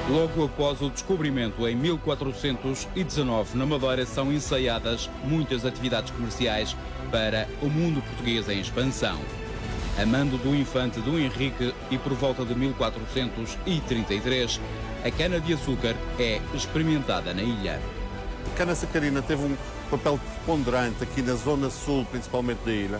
Logo após o descobrimento em 1419, na Madeira são ensaiadas muitas atividades comerciais para o mundo português em expansão. A mando do infante Dom Henrique e por volta de 1433, a cana-de-açúcar é experimentada na ilha. A cana sacarina teve um papel preponderante aqui na zona sul, principalmente da ilha.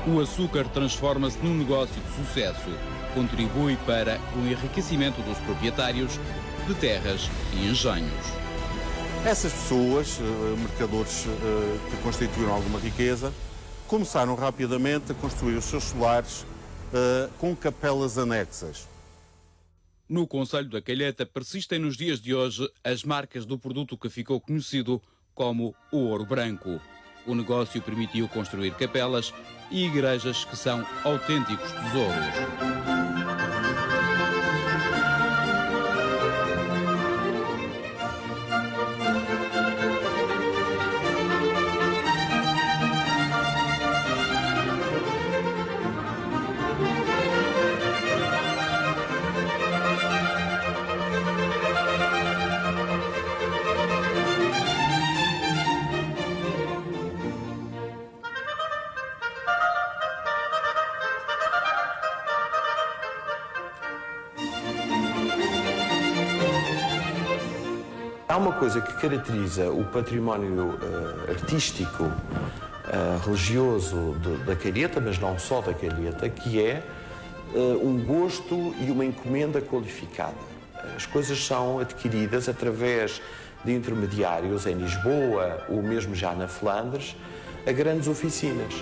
O açúcar transforma-se num negócio de sucesso. Contribui para o enriquecimento dos proprietários de terras e engenhos. Essas pessoas, mercadores que constituíram alguma riqueza, começaram rapidamente a construir os seus solares com capelas anexas. No concelho da Calheta persistem nos dias de hoje as marcas do produto que ficou conhecido como o ouro branco. O negócio permitiu construir capelas e igrejas que são autênticos tesouros. Há uma coisa que caracteriza o património artístico, religioso da Calheta, mas não só da Calheta, que é um gosto e uma encomenda qualificada. As coisas são adquiridas através de intermediários em Lisboa ou mesmo já na Flandres, a grandes oficinas.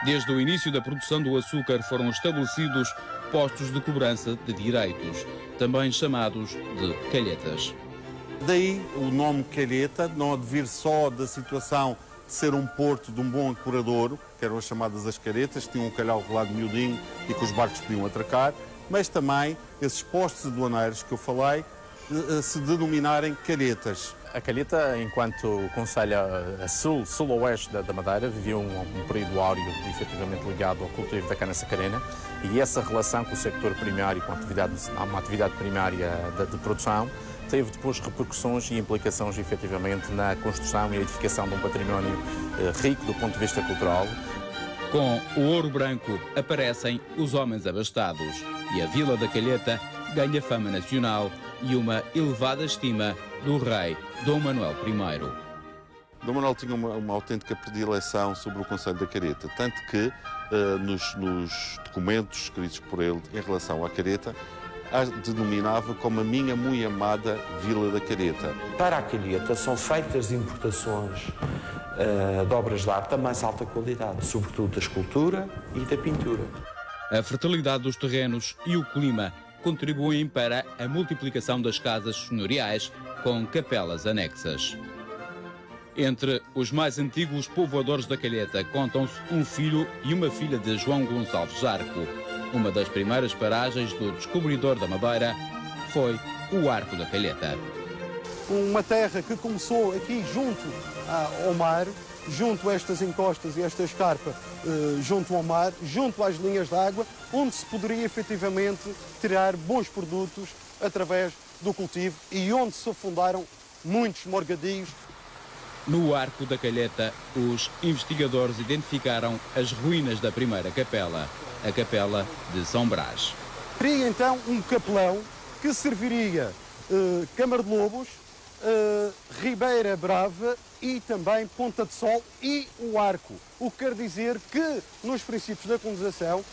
Desde o início da produção do açúcar foram estabelecidos postos de cobrança de direitos, também chamados de calhetas. Daí o nome Calheta, não a devir só da situação de ser um porto de um bom ancoradouro, que eram as chamadas as caretas, que tinham um calhau rolado miudinho e que os barcos podiam atracar, mas também esses postos aduaneiros que eu falei se denominarem calhetas. A Calheta, enquanto concelho a sul-oeste da Madeira, vivia um período áureo efetivamente ligado ao cultivo da cana-sacarina, e essa relação com o sector primário, com uma atividade primária de produção, teve depois repercussões e implicações efetivamente na construção e edificação de um património rico do ponto de vista cultural. Com o ouro branco aparecem os homens abastados e a Vila da Calheta ganha fama nacional e uma elevada estima do rei Dom Manuel I. Dom Manuel tinha uma autêntica predileção sobre o concelho da Calheta, tanto que nos documentos escritos por ele em relação à Calheta, a denominava como a minha muito amada Vila da Calheta. Para a Calheta são feitas importações de obras de arte da mais alta qualidade, sobretudo da escultura e da pintura. A fertilidade dos terrenos e o clima contribuem para a multiplicação das casas senhoriais com capelas anexas. Entre os mais antigos povoadores da Calheta contam-se um filho e uma filha de João Gonçalves Zarco. Uma das primeiras paragens do descobridor da Madeira foi o Arco da Calheta. Uma terra que começou aqui junto ao mar, junto a estas encostas e esta escarpa, junto ao mar, junto às linhas de água, onde se poderia efetivamente tirar bons produtos através do cultivo e onde se afundaram muitos morgadios. No Arco da Calheta, os investigadores identificaram as ruínas da primeira capela, a Capela de São Brás. Teria então um capelão que serviria Câmara de Lobos, Ribeira Brava e também Ponta de Sol e o Arco. O que quer dizer que nos princípios da colonização,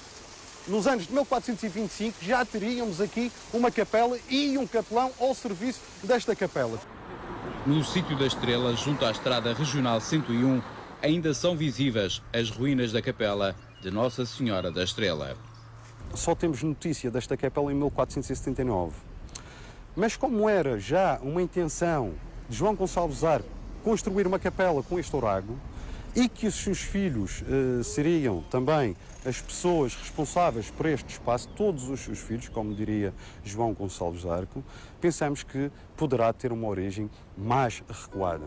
nos anos de 1425, já teríamos aqui uma capela e um capelão ao serviço desta capela. No sítio da Estrela, junto à Estrada Regional 101, ainda são visíveis as ruínas da capela de Nossa Senhora da Estrela. Só temos notícia desta capela em 1479. Mas como era já uma intenção de João Gonçalves Arco construir uma capela com este orago e que os seus filhos seriam também as pessoas responsáveis por este espaço, todos os seus filhos, como diria João Gonçalves Arco, pensamos que poderá ter uma origem mais recuada.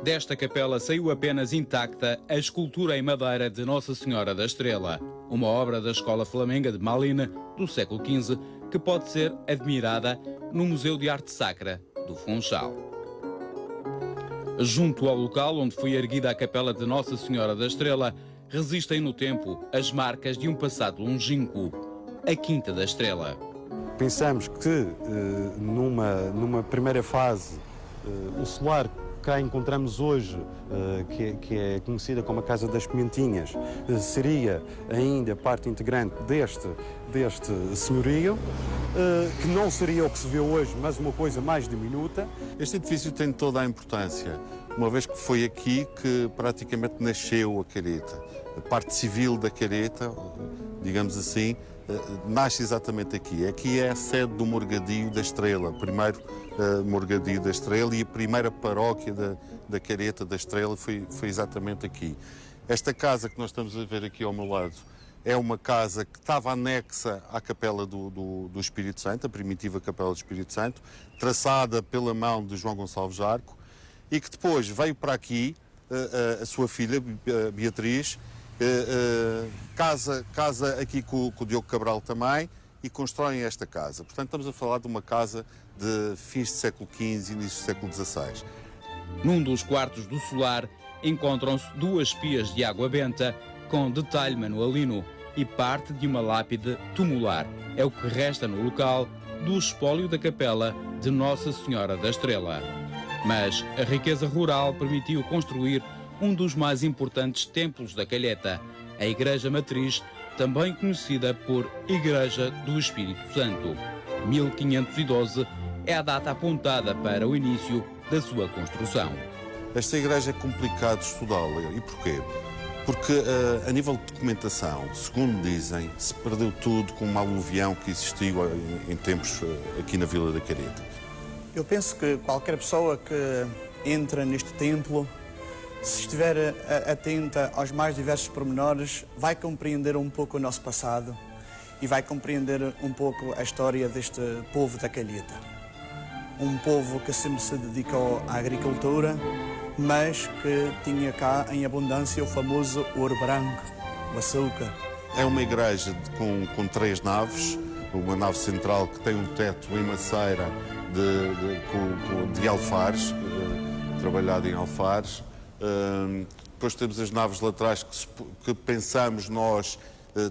Desta capela saiu apenas intacta a escultura em madeira de Nossa Senhora da Estrela, uma obra da Escola Flamenga de Malines do século XV, que pode ser admirada no Museu de Arte Sacra do Funchal. Junto ao local onde foi erguida a capela de Nossa Senhora da Estrela, resistem no tempo as marcas de um passado longínquo, a Quinta da Estrela. Pensamos que numa primeira fase, o solar que cá encontramos hoje, que é conhecida como a Casa das Pimentinhas, seria ainda parte integrante deste senhorio, que não seria o que se vê hoje, mas uma coisa mais diminuta. Este edifício tem toda a importância, uma vez que foi aqui que praticamente nasceu a careta. A parte civil da careta, digamos assim, nasce exatamente aqui. Aqui é a sede do Morgadio da Estrela, o primeiro Morgadio da Estrela, e a primeira paróquia da Careta da Estrela foi exatamente aqui. Esta casa que nós estamos a ver aqui ao meu lado é uma casa que estava anexa à Capela do Espírito Santo, a primitiva Capela do Espírito Santo, traçada pela mão de João Gonçalves Jarco, e que depois veio para aqui a sua filha, Beatriz, casa aqui com o Diogo Cabral também, e constroem esta casa. Portanto, estamos a falar de uma casa de fins do século XV e início do século XVI. Num dos quartos do solar encontram-se duas pias de água benta com detalhe manualino e parte de uma lápide tumular. É o que resta no local do espólio da capela de Nossa Senhora da Estrela. Mas a riqueza rural permitiu construir um dos mais importantes templos da Calheta, a Igreja Matriz, também conhecida por Igreja do Espírito Santo. 1512 é a data apontada para o início da sua construção. Esta igreja é complicado estudá-la. E porquê? Porque a nível de documentação, segundo dizem, se perdeu tudo com uma aluvião que existiu em tempos aqui na Vila da Careta. Eu penso que qualquer pessoa que entra neste templo, se estiver atenta aos mais diversos pormenores, vai compreender um pouco o nosso passado e vai compreender um pouco a história deste povo da Calheta. Um povo que sempre se dedicou à agricultura, mas que tinha cá em abundância o famoso ouro branco, o açúcar. É uma igreja com 3 naves, uma nave central que tem um teto em maceira de alfares, trabalhado em alfares. Depois temos as naves laterais que pensamos nós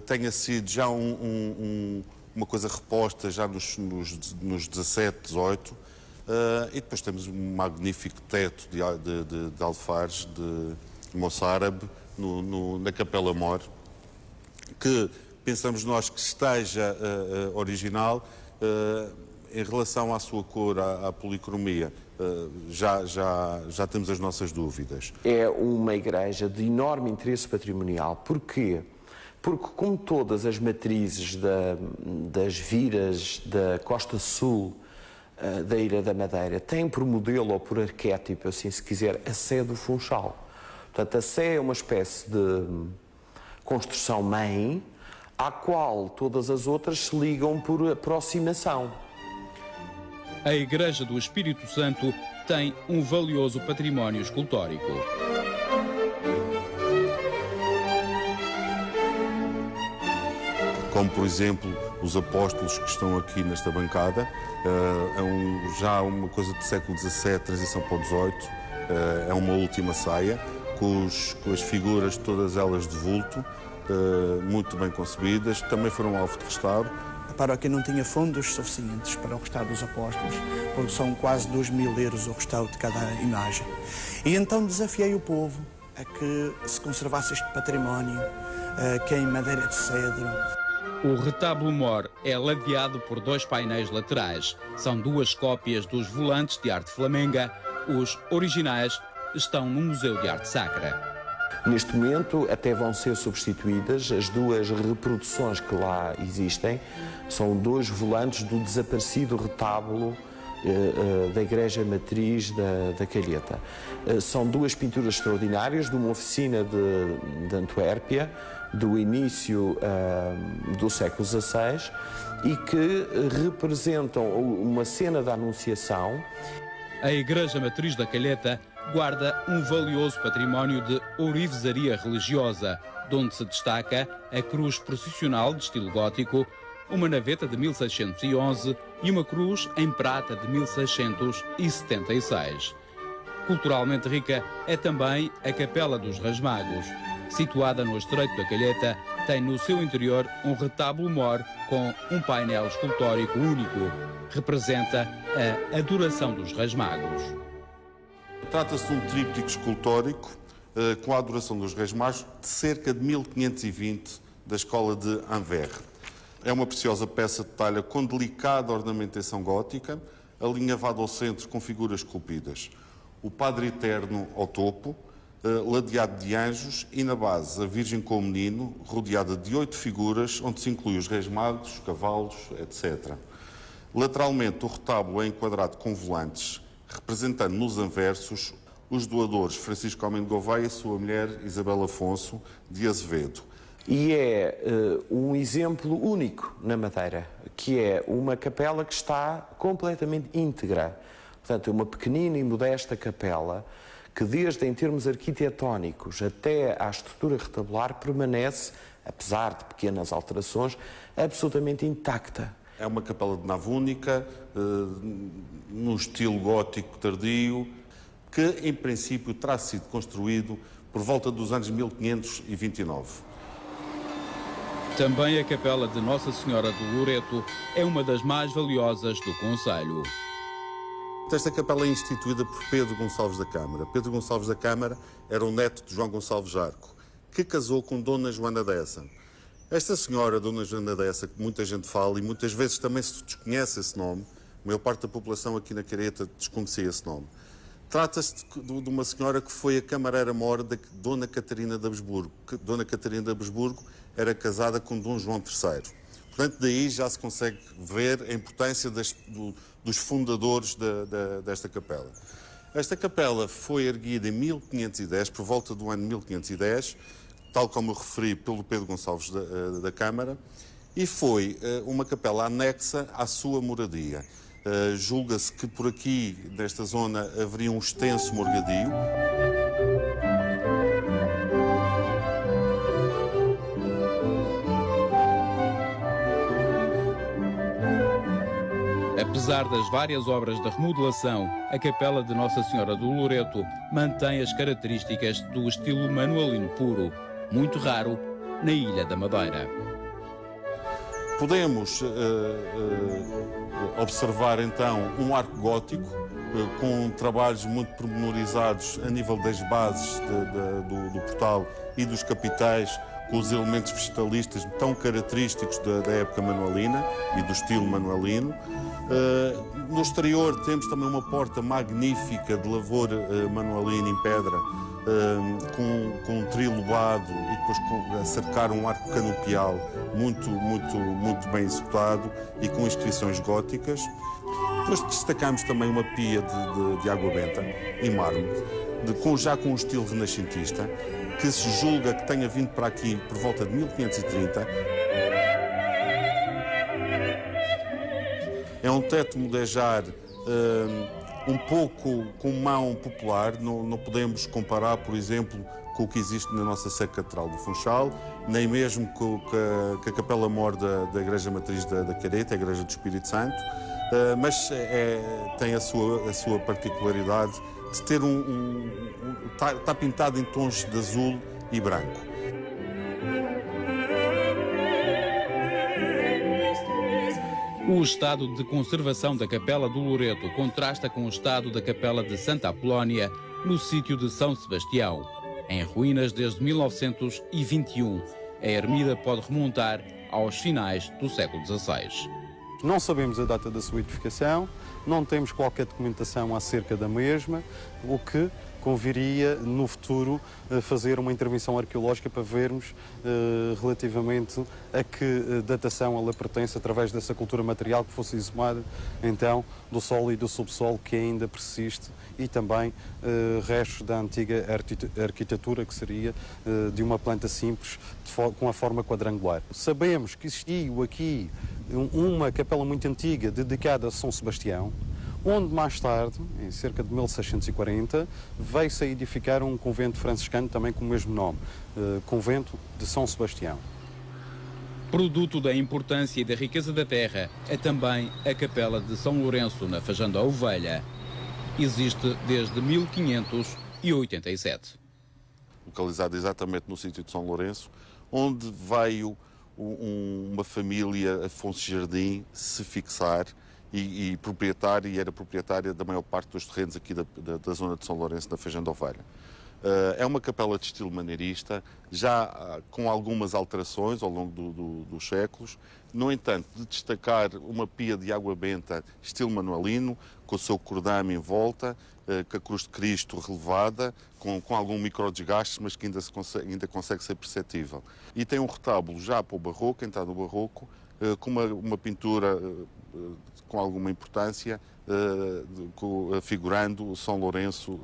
tenha sido já uma coisa reposta já nos 17, 18. E depois temos um magnífico teto de alfares de moçárabe na Capela Mor, que pensamos nós que esteja original. Em relação à sua cor, à policromia, já temos as nossas dúvidas. É uma igreja de enorme interesse patrimonial. Porquê? Porque, como todas as matrizes das viras da costa sul da Ilha da Madeira, tem por modelo ou por arquétipo, assim se quiser, a Sé do Funchal. Portanto, a Sé é uma espécie de construção-mãe à qual todas as outras se ligam por aproximação. A Igreja do Espírito Santo tem um valioso património escultórico. Como, por exemplo, os apóstolos que estão aqui nesta bancada, já uma coisa do século XVII, transição para o XVIII, é uma última saia, com as figuras todas elas de vulto, muito bem concebidas, também foram alvo de restauro. A paróquia não tinha fundos suficientes para o restauro dos apóstolos, porque são quase 2.000 euros o restauro de cada imagem. E então desafiei o povo a que se conservasse este património, que é em madeira de cedro. O retábulo mor é ladeado por 2 painéis laterais. São 2 cópias dos volantes de arte flamenga. Os originais estão no Museu de Arte Sacra. Neste momento até vão ser substituídas as 2 reproduções que lá existem. São 2 volantes do desaparecido retábulo da Igreja Matriz da Calheta. São 2 pinturas extraordinárias de uma oficina de Antuérpia, do início do século XVI, e que representam uma cena da Anunciação. A Igreja Matriz da Calheta guarda um valioso património de ourivesaria religiosa, de onde se destaca a cruz processional de estilo gótico, uma naveta de 1611 e uma cruz em prata de 1676. Culturalmente rica é também a Capela dos Reis Magos. Situada no Estreito da Calheta, tem no seu interior um retábulo-mor com um painel escultórico único. Representa a adoração dos Reis Magos. Trata-se de um tríptico escultórico com a adoração dos Reis Magos de cerca de 1520 da escola de Anvers. É uma preciosa peça de talha com delicada ornamentação gótica, alinhavada ao centro com figuras esculpidas. O Padre Eterno ao topo, ladeado de anjos, e na base a Virgem com o Menino, rodeada de 8 figuras, onde se inclui os Reis Magos, os cavalos, etc. Lateralmente, o retábulo é enquadrado com volantes, representando nos anversos os doadores Francisco Almeida Gouveia e sua mulher Isabel Afonso de Azevedo. E é um exemplo único na Madeira, que é uma capela que está completamente íntegra. Portanto, é uma pequenina e modesta capela que, desde em termos arquitetónicos até à estrutura retabular, permanece, apesar de pequenas alterações, absolutamente intacta. É uma capela de nave única, no estilo gótico tardio, que em princípio terá sido construído por volta dos anos 1529. Também a Capela de Nossa Senhora do Loreto é uma das mais valiosas do concelho. Esta capela é instituída por Pedro Gonçalves da Câmara. Pedro Gonçalves da Câmara era o neto de João Gonçalves Jarco, que casou com Dona Joana Dessa. Esta senhora, Dona Joana Dessa, que muita gente fala e muitas vezes também se desconhece esse nome, a maior parte da população aqui na Calheta desconhecia esse nome. Trata-se de uma senhora que foi a camareira-mor da Dona Catarina de Habsburgo. Dona Catarina de Habsburgo era casada com Dom João III. Portanto, daí já se consegue ver a importância dos fundadores desta capela. Esta capela foi erguida em 1510, por volta do ano 1510, tal como eu referi, pelo Pedro Gonçalves da Câmara, e foi uma capela anexa à sua moradia. Julga-se que por aqui, nesta zona, haveria um extenso morgadio. Apesar das várias obras de remodelação, a Capela de Nossa Senhora do Loreto mantém as características do estilo manuelino puro, muito raro na Ilha da Madeira. Podemos observar então um arco gótico com trabalhos muito pormenorizados a nível das bases do portal e dos capitais, com os elementos vegetalistas tão característicos da época manuelina e do estilo manuelino. No exterior temos também uma porta magnífica de lavor manuelino em pedra, com um trilobado e depois a cercar um arco canopial muito bem executado e com inscrições góticas. Depois destacamos também uma pia de água benta em mármore, já com um estilo renascentista, que se julga que tenha vindo para aqui por volta de 1530. É um teto mudejar um pouco com mão popular, não podemos comparar, por exemplo, com o que existe na nossa Sé Catedral do Funchal, nem mesmo com a Capela-Mor da Igreja Matriz da Calheta, a Igreja do Espírito Santo, mas tem a sua particularidade de ter está pintado em tons de azul e branco. O estado de conservação da Capela do Loreto contrasta com o estado da Capela de Santa Apolónia, no sítio de São Sebastião. Em ruínas desde 1921, a ermida pode remontar aos finais do século XVI. Não sabemos a data da sua edificação, não temos qualquer documentação acerca da mesma, o que conviria no futuro fazer uma intervenção arqueológica para vermos relativamente a que datação ela pertence através dessa cultura material que fosse exumada então do solo e do subsolo que ainda persiste e também restos da antiga arquitetura que seria de uma planta simples com a forma quadrangular. Sabemos que existiu aqui uma capela muito antiga dedicada a São Sebastião, onde mais tarde, em cerca de 1640, veio-se a edificar um convento franciscano também com o mesmo nome, Convento de São Sebastião. Produto da importância e da riqueza da terra é também a Capela de São Lourenço, na Fazenda Ovelha. Existe desde 1587. Localizado exatamente no sítio de São Lourenço, onde veio uma família, Afonso Jardim, se fixar e era proprietária da maior parte dos terrenos aqui da zona de São Lourenço, da Fazenda Ovelha. É uma capela de estilo maneirista, já com algumas alterações ao longo dos séculos. No entanto, de destacar uma pia de água benta estilo manuelino, com o seu cordame em volta, com a cruz de Cristo relevada, com algum microdesgaste, mas que ainda consegue ser perceptível. E tem um retábulo já para o barroco, entrado no barroco, com uma pintura com alguma importância, figurando São Lourenço,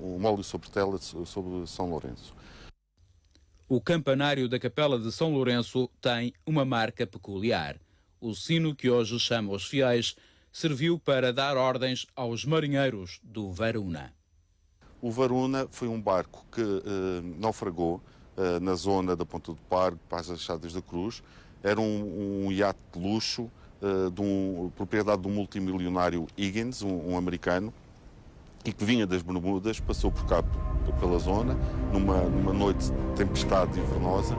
um óleo sobre tela sobre São Lourenço. O campanário da Capela de São Lourenço tem uma marca peculiar. O sino que hoje chama os fiéis serviu para dar ordens aos marinheiros do Varuna. O Varuna foi um barco que naufragou na zona da Ponta do Pargo, para as Achadas da Cruz. Era um iate de luxo, propriedade de um multimilionário Higgins, um americano, e que vinha das Bermudas, passou por cá pela zona, numa noite de tempestade invernosa.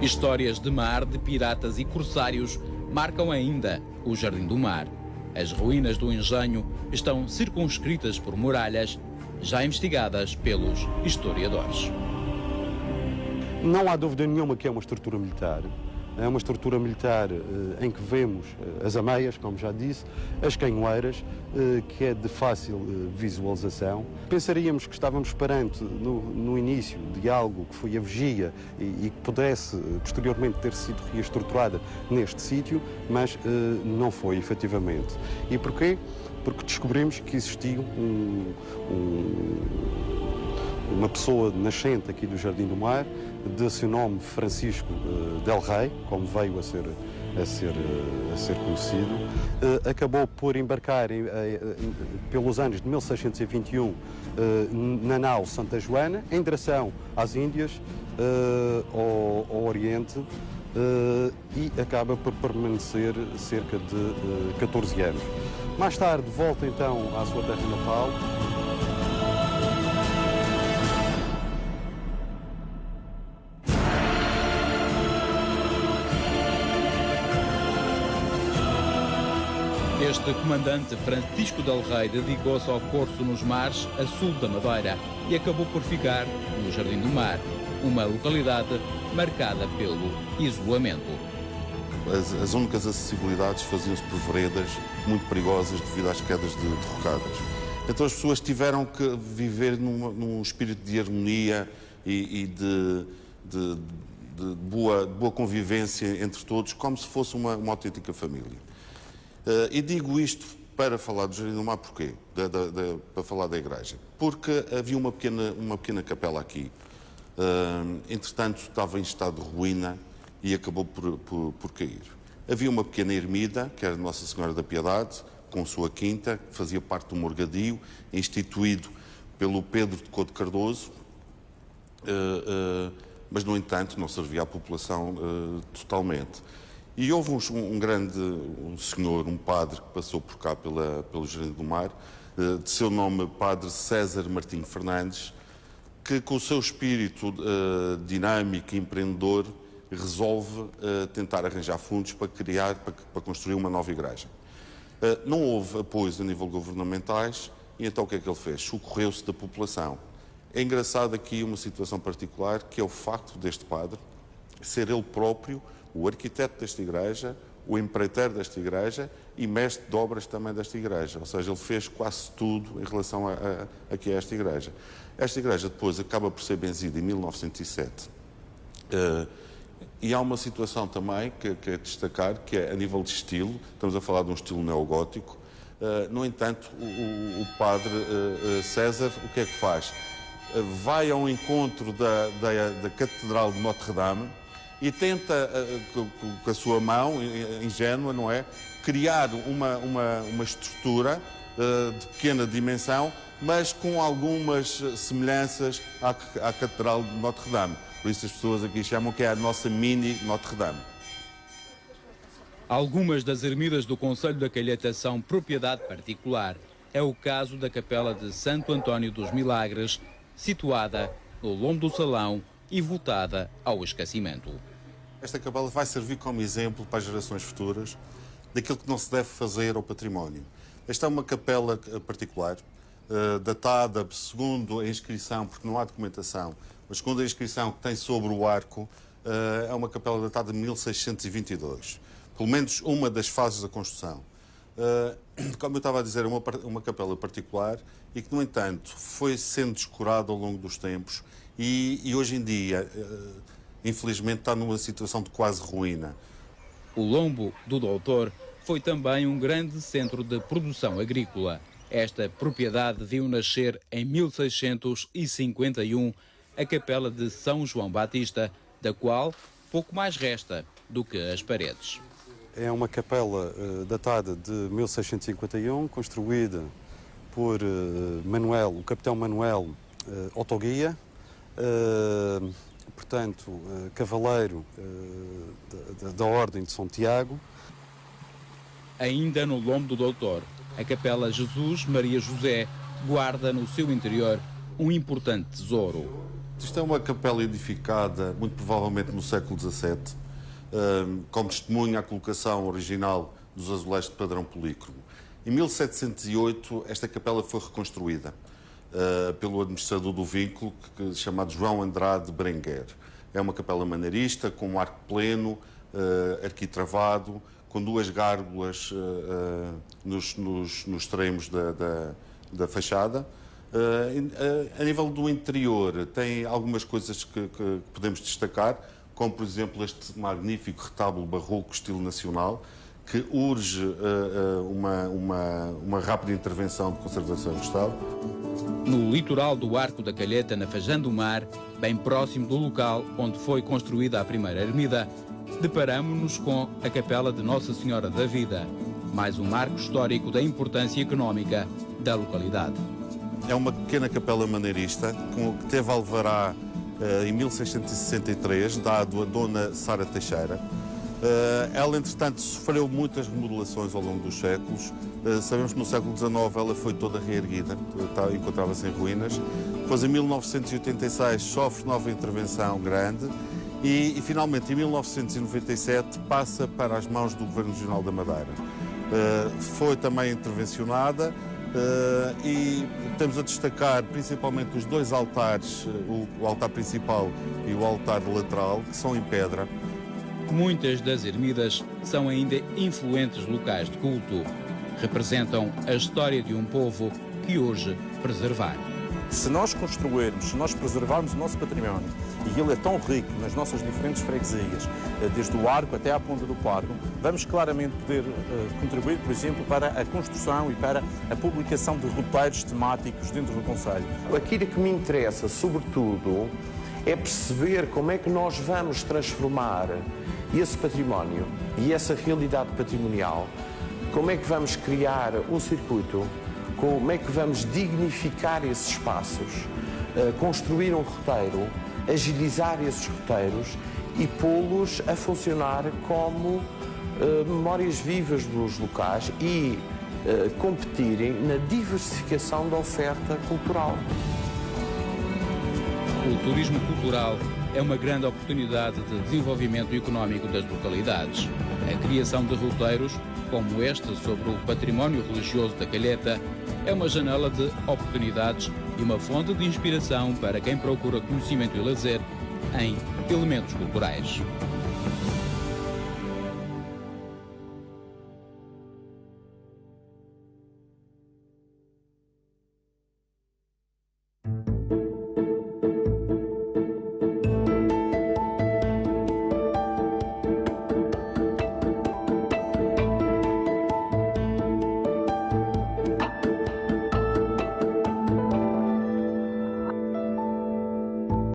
Histórias de mar, de piratas e corsários marcam ainda o Jardim do Mar. As ruínas do engenho estão circunscritas por muralhas, já investigadas pelos historiadores. Não há dúvida nenhuma que é uma estrutura militar. É uma estrutura militar em que vemos as ameias, como já disse, as canhoeiras, que é de fácil visualização. Pensaríamos que estávamos perante, no início, de algo que foi a vigia e que pudesse posteriormente ter sido reestruturada neste sítio, mas não foi, efetivamente. E porquê? Porque descobrimos que existia uma pessoa nascente aqui do Jardim do Mar, de seu nome Francisco del Rey, como veio a ser conhecido, acabou por embarcar pelos anos de 1621 na nau Santa Joana, em direção às Índias, ao Oriente, e acaba por permanecer cerca de 14 anos. Mais tarde volta então à sua terra natal. Este comandante Francisco del Rey dedicou-se ao corso nos mares a sul da Madeira e acabou por ficar no Jardim do Mar, uma localidade marcada pelo isolamento. As únicas acessibilidades faziam-se por veredas muito perigosas devido às quedas de rocadas. Então as pessoas tiveram que viver num espírito de harmonia e de boa convivência entre todos, como se fosse uma autêntica família. E digo isto para falar do Jardim do Mar, porquê? Para falar da igreja. Porque havia uma pequena capela aqui. Entretanto, estava em estado de ruína e acabou por cair. Havia uma pequena ermida, que era Nossa Senhora da Piedade, com sua quinta, que fazia parte do morgadio, instituído pelo Pedro de Couto Cardoso, mas, no entanto, não servia à população totalmente. E houve um senhor, um padre, que passou por cá pelo Jardim do Mar, de seu nome Padre César Martinho Fernandes, que com o seu espírito dinâmico e empreendedor resolve tentar arranjar fundos para construir uma nova igreja. Não houve apoios a nível governamentais e então o que é que ele fez? Socorreu-se da população. É engraçado aqui uma situação particular, que é o facto deste padre ser ele próprio o arquiteto desta igreja, o empreiteiro desta igreja e mestre de obras também desta igreja. Ou seja, ele fez quase tudo em relação aqui a esta igreja. Esta igreja depois acaba por ser benzida em 1907. E há uma situação também que é destacar, que é a nível de estilo. Estamos a falar de um estilo neogótico. No entanto, o padre César, o que é que faz? Vai ao encontro da Catedral de Notre-Dame e tenta, com a sua mão ingênua, não é, criar uma estrutura de pequena dimensão, mas com algumas semelhanças à Catedral de Notre-Dame. Por isso as pessoas aqui chamam que é a nossa mini Notre-Dame. Algumas das ermidas do concelho da Calheta são propriedade particular. É o caso da Capela de Santo António dos Milagres, situada no lombo do Salão e votada ao esquecimento. Esta capela vai servir como exemplo para as gerações futuras daquilo que não se deve fazer ao património. Esta é uma capela particular, datada segundo a inscrição, porque não há documentação, mas segundo a inscrição que tem sobre o arco, é uma capela datada de 1622. Pelo menos uma das fases da construção. Como eu estava a dizer, é uma capela particular e que, no entanto, foi sendo descurada ao longo dos tempos e hoje em dia, infelizmente, está numa situação de quase ruína. O Lombo do Doutor foi também um grande centro de produção agrícola. Esta propriedade viu nascer em 1651 a Capela de São João Batista, da qual pouco mais resta do que as paredes. É uma capela datada de 1651, construída por o capitão Manuel Otoguia, portanto, cavaleiro da Ordem de São Tiago. Ainda no Lombo do Doutor, a Capela Jesus Maria José guarda no seu interior um importante tesouro. Isto é uma capela edificada, muito provavelmente no século XVII, como testemunha a colocação original dos azulejos de padrão polícromo. Em 1708, esta capela foi reconstruída pelo administrador do vínculo, chamado João Andrade Berenguer. É uma capela maneirista, com um arco pleno, arquitravado, com duas gárgulas nos extremos da fachada. A nível do interior, tem algumas coisas que podemos destacar, como, por exemplo, este magnífico retábulo barroco estilo nacional, que urge uma rápida intervenção de conservação do Estado. No litoral do Arco da Calheta, na Fajã do Mar, bem próximo do local onde foi construída a primeira ermida, deparamo-nos com a Capela de Nossa Senhora da Vida, mais um marco histórico da importância económica da localidade. É uma pequena capela maneirista que teve alvará em 1663, dado a Dona Sara Teixeira. Ela, entretanto, sofreu muitas remodelações ao longo dos séculos. Sabemos que no século XIX ela foi toda reerguida, encontrava-se em ruínas. Depois, em 1986, sofre nova intervenção grande e finalmente, em 1997, passa para as mãos do Governo Regional da Madeira. Foi também intervencionada e temos a destacar principalmente os dois altares, o altar principal e o altar lateral, que são em pedra. Muitas das ermidas são ainda influentes locais de culto. Representam a história de um povo que hoje preservar. Se nós construirmos, se nós preservarmos o nosso património, e ele é tão rico nas nossas diferentes freguesias, desde o Arco até à Ponta do Pargo, vamos claramente poder contribuir, por exemplo, para a construção e para a publicação de roteiros temáticos dentro do concelho. Aquilo que me interessa, sobretudo, é perceber como é que nós vamos transformar esse património e essa realidade patrimonial, como é que vamos criar um circuito, como é que vamos dignificar esses espaços, construir um roteiro, agilizar esses roteiros e pô-los a funcionar como memórias vivas dos locais e competirem na diversificação da oferta cultural. O turismo cultural é uma grande oportunidade de desenvolvimento económico das localidades. A criação de roteiros, como este sobre o património religioso da Calheta, é uma janela de oportunidades e uma fonte de inspiração para quem procura conhecimento e lazer em elementos culturais.